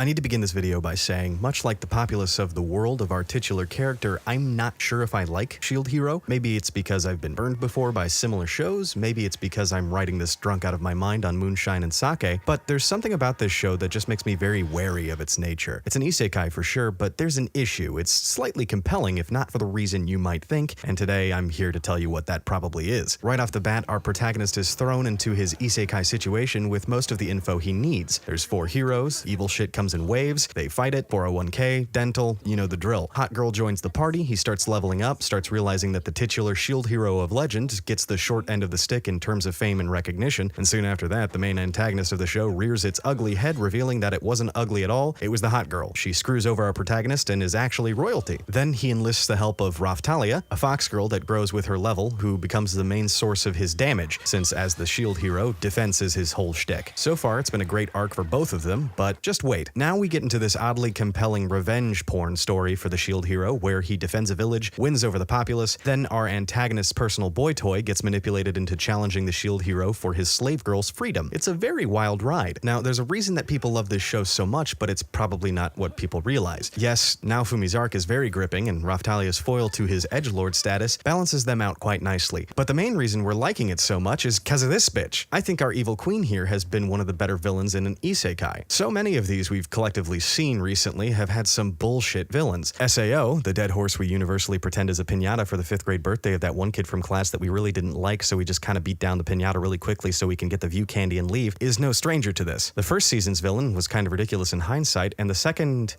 I need to begin this video by saying, much like the populace of the world of our titular character, I'm not sure if I like Shield Hero. Maybe it's because I've been burned before by similar shows, maybe it's because I'm writing this drunk out of my mind on moonshine and sake, but there's something about this show that just makes me very wary of its nature. It's an isekai for sure, but there's an issue. It's slightly compelling, if not for the reason you might think, and today I'm here to tell you what that probably is. Right off the bat, our protagonist is thrown into his isekai situation with most of the info he needs. There's 4 heroes, evil shit comes in waves, they fight it, 401k, dental, you know the drill. Hot girl joins the party, he starts leveling up, starts realizing that the titular shield hero of legend gets the short end of the stick in terms of fame and recognition, and soon after that, the main antagonist of the show rears its ugly head, revealing that it wasn't ugly at all, it was the hot girl. She screws over our protagonist and is actually royalty. Then he enlists the help of Raftalia, a fox girl that grows with her level, who becomes the main source of his damage, since as the shield hero, defense is his whole shtick. So far, it's been a great arc for both of them, but just wait. Now we get into this oddly compelling revenge porn story for the shield hero, where he defends a village, wins over the populace, then our antagonist's personal boy toy gets manipulated into challenging the shield hero for his slave girl's freedom. It's a very wild ride. Now, there's a reason that people love this show so much, but it's probably not what people realize. Yes, Naofumi's arc is very gripping, and Raftalia's foil to his edgelord status balances them out quite nicely. But the main reason we're liking it so much is because of this bitch. I think our evil queen here has been one of the better villains in an isekai. So many of these we've collectively seen recently have had some bullshit villains. SAO, the dead horse we universally pretend is a piñata for the 5th grade birthday of that one kid from class that we really didn't like, so we just kind of beat down the piñata really quickly so we can get the view candy and leave, is no stranger to this. The first season's villain was kind of ridiculous in hindsight, and the second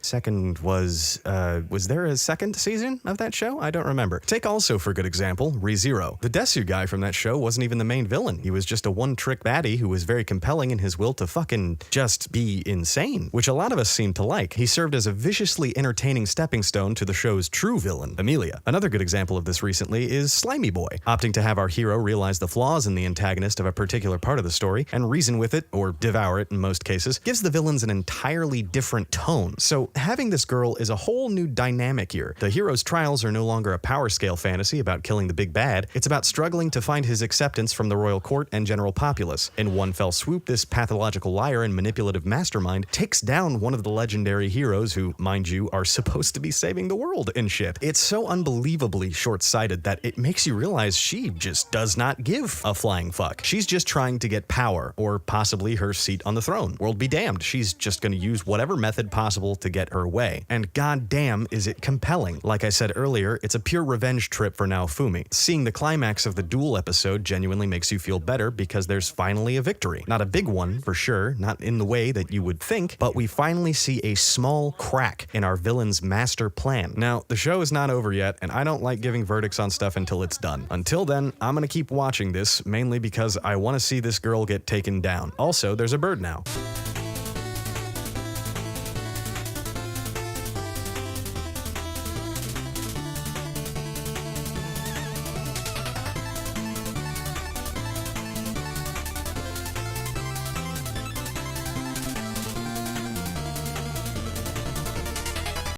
was there a second season of that show? I don't remember. Take also for good example, ReZero. The Desu guy from that show wasn't even the main villain. He was just a one-trick baddie who was very compelling in his will to fucking just be insane, which a lot of us seem to like. He served as a viciously entertaining stepping stone to the show's true villain, Amelia. Another good example of this recently is Slimy Boy, opting to have our hero realize the flaws in the antagonist of a particular part of the story and reason with it, or devour it in most cases, gives the villains an entirely different tone. So having this girl is a whole new dynamic here. The hero's trials are no longer a power scale fantasy about killing the big bad, it's about struggling to find his acceptance from the royal court and general populace. In one fell swoop, this pathological liar and manipulative mastermind takes down one of the legendary heroes who, mind you, are supposed to be saving the world and shit. It's so unbelievably short-sighted that it makes you realize she just does not give a flying fuck. She's just trying to get power, or possibly her seat on the throne. World be damned, she's just gonna use whatever method possible to get her way. And goddamn is it compelling. Like I said earlier, it's a pure revenge trip for Naofumi. Seeing the climax of the duel episode genuinely makes you feel better because there's finally a victory. Not a big one, for sure, not in the way that you would think, but we finally see a small crack in our villain's master plan. Now, the show is not over yet, and I don't like giving verdicts on stuff until it's done. Until then, I'm gonna keep watching this, mainly because I want to see this girl get taken down. Also, there's a bird now.